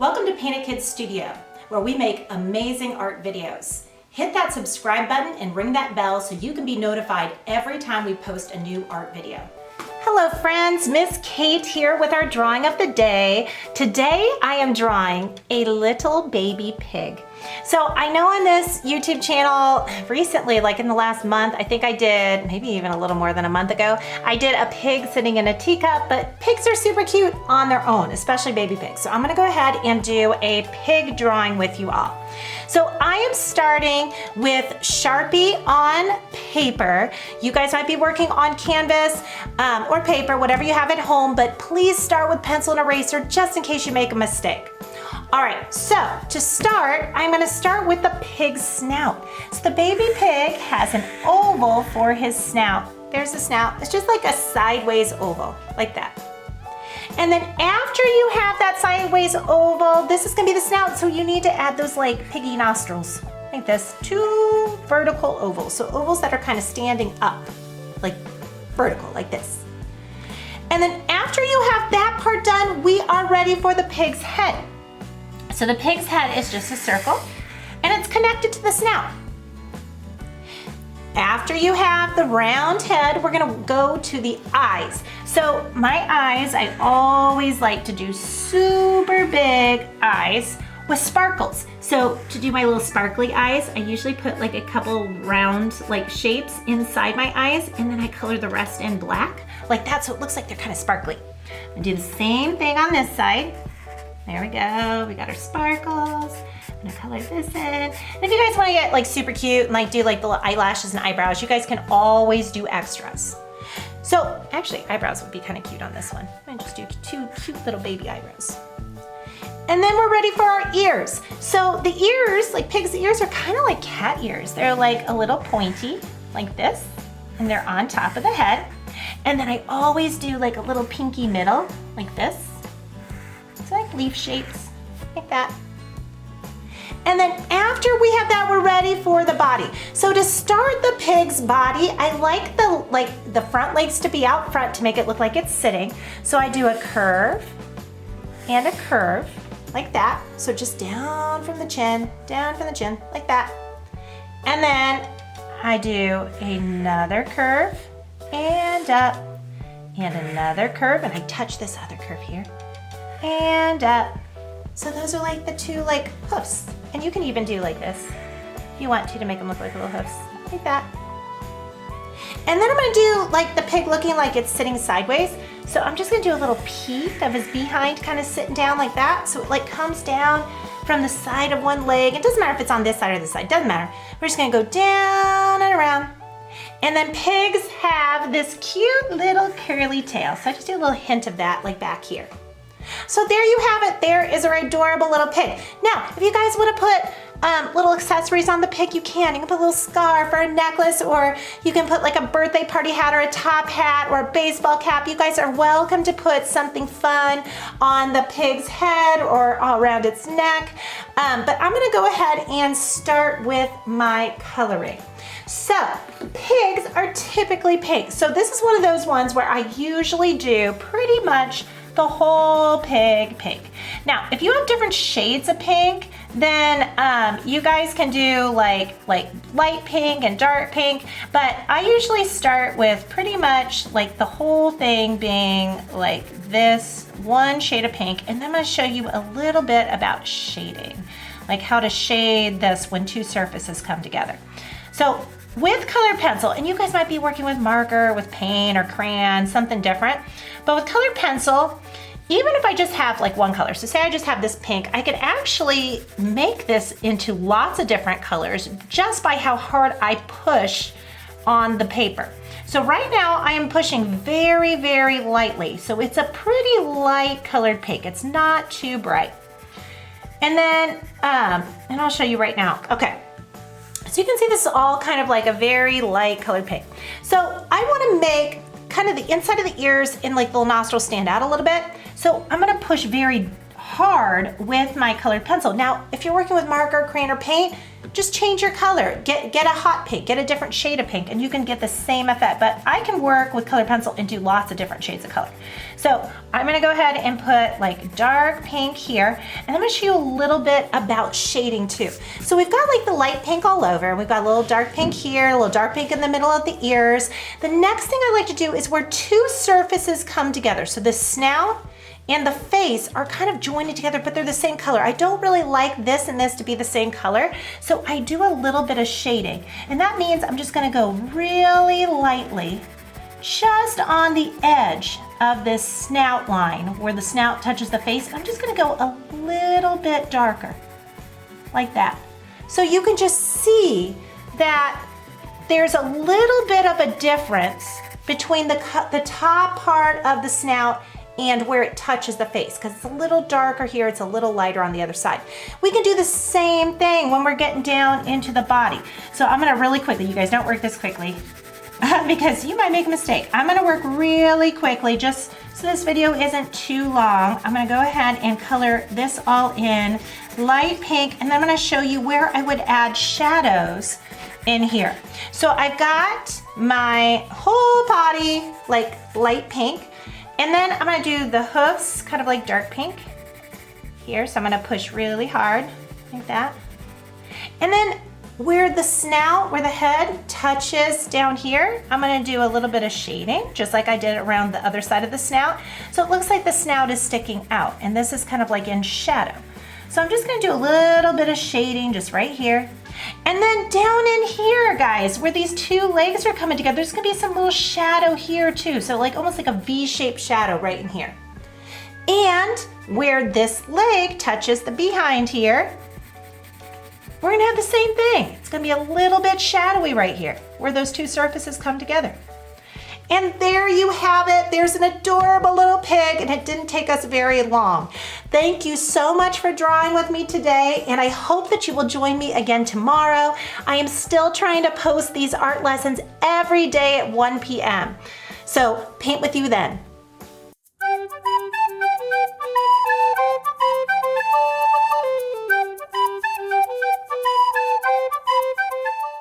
Welcome to Painted Kids Studio, where we make amazing art videos. Hit that subscribe button and ring that bell so you can be notified every time we post a new art video. Hello friends, Miss Kate here with our drawing of the day. Today I am drawing a little baby pig. So I know on this YouTube channel recently, like in the last month, I think I did, maybe even a little more than a month ago, I did a pig sitting in a teacup, but pigs are super cute on their own, especially baby pigs. So I'm gonna go ahead and do a pig drawing with you all. So I am starting with Sharpie on paper. You guys might be working on canvas or paper, whatever you have at home, but please start with pencil and eraser just in case you make a mistake. All right, so to start, I'm gonna start with the pig's snout. So the baby pig has an oval for his snout. There's the snout. It's just like a sideways oval, like that. And then after you have that sideways oval, this is gonna be the snout, so you need to add those like piggy nostrils, like this, 2 vertical ovals. So ovals that are kind of standing up, like vertical, like this. And then after you have that part done, we are ready for the pig's head. So the pig's head is just a circle and it's connected to the snout. After you have the round head, we're gonna go to the eyes. So my eyes, I always like to do super big eyes with sparkles. So to do my little sparkly eyes, I usually put like a couple round like shapes inside my eyes and then I color the rest in black like that, so it looks like they're kind of sparkly. I do the same thing on this side. There we go, we got our sparkles. I'm gonna color this in. And if you guys wanna get like super cute and like do like the eyelashes and eyebrows, you guys can always do extras. So actually eyebrows would be kind of cute on this one. I'm gonna just do 2 cute little baby eyebrows. And then we're ready for our ears. So the ears, like pig's ears, are kind of like cat ears. They're like a little pointy, like this, and they're on top of the head. And then I always do like a little pinky middle, like this. It's like leaf shapes, like that. And then after we have that, we're ready for the body. So to start the pig's body, I like the front legs to be out front to make it look like it's sitting. So I do a curve and a curve, like that. So just down from the chin, like that. And then I do another curve and up, and another curve, and I touch this other curve here. And up. So those are like the 2 like hoofs. And you can even do like this if you want to make them look like little hoofs, like that. And then I'm gonna do like the pig looking like it's sitting sideways. So I'm just gonna do a little peek of his behind kind of sitting down like that. So it like comes down from the side of one leg. It doesn't matter if it's on this side or this side, doesn't matter. We're just gonna go down and around. And then pigs have this cute little curly tail. So I just do a little hint of that like back here. So there you have it. There is our adorable little pig. Now, if you guys want to put little accessories on the pig, you can. You can put a little scarf or a necklace, or you can put like a birthday party hat or a top hat or a baseball cap. You guys are welcome to put something fun on the pig's head or all around its neck. But I'm going to go ahead and start with my coloring. So pigs are typically pink. So this is one of those ones where I usually do pretty much the whole pig pink. Now, if you have different shades of pink, then you guys can do like light pink and dark pink, but I usually start with pretty much like the whole thing being like this one shade of pink, and then I'm gonna show you a little bit about shading, like how to shade this when 2 surfaces come together. So with colored pencil, and you guys might be working with marker, with paint or crayon, something different, but with colored pencil, even if I just have like one color, so say I just have this pink, I could actually make this into lots of different colors just by how hard I push on the paper. So right now I am pushing very, very lightly. So it's a pretty light colored pink. It's not too bright. And then, and I'll show you right now. Okay. So you can see this is all kind of like a very light colored pink. So I want to make kind of the inside of the ears and like the little nostrils stand out a little bit. So I'm going to push very hard with my colored pencil. Now, if you're working with marker, crayon, or paint, just change your color. Get a hot pink, get a different shade of pink, and you can get the same effect. But I can work with colored pencil and do lots of different shades of color. So I'm gonna go ahead and put like dark pink here, and I'm gonna show you a little bit about shading too. So we've got like the light pink all over, we've got a little dark pink here, a little dark pink in the middle of the ears. The next thing I like to do is where two surfaces come together. So the snout and the face are kind of joined together, but they're the same color. I don't really like this and this to be the same color, so I do a little bit of shading. And that means I'm just gonna go really lightly, just on the edge of this snout line, where the snout touches the face. I'm just gonna go a little bit darker, like that. So you can just see that there's a little bit of a difference between the top part of the snout and where it touches the face, because it's a little darker here, it's a little lighter on the other side. We can do the same thing when we're getting down into the body. So I'm gonna really quickly, you guys don't work this quickly, because you might make a mistake. I'm gonna work really quickly, just so this video isn't too long. I'm gonna go ahead and color this all in light pink, and then I'm gonna show you where I would add shadows in here. So I've got my whole body like light pink, and then I'm gonna do the hoofs kind of like dark pink here. So I'm gonna push really hard like that. And then where the snout, where the head touches down here, I'm gonna do a little bit of shading, just like I did around the other side of the snout. So it looks like the snout is sticking out, and this is kind of like in shadow. So I'm just gonna do a little bit of shading just right here. And then down in here, guys, where these two legs are coming together, there's gonna be some little shadow here too. So like almost like a V-shaped shadow right in here. And where this leg touches the behind here, we're gonna have the same thing. It's gonna be a little bit shadowy right here, where those two surfaces come together. And there you have it. There's an adorable little pig, and it didn't take us very long. Thank you so much for drawing with me today, and I hope that you will join me again tomorrow. I am still trying to post these art lessons every day at 1 p.m. So paint with you then.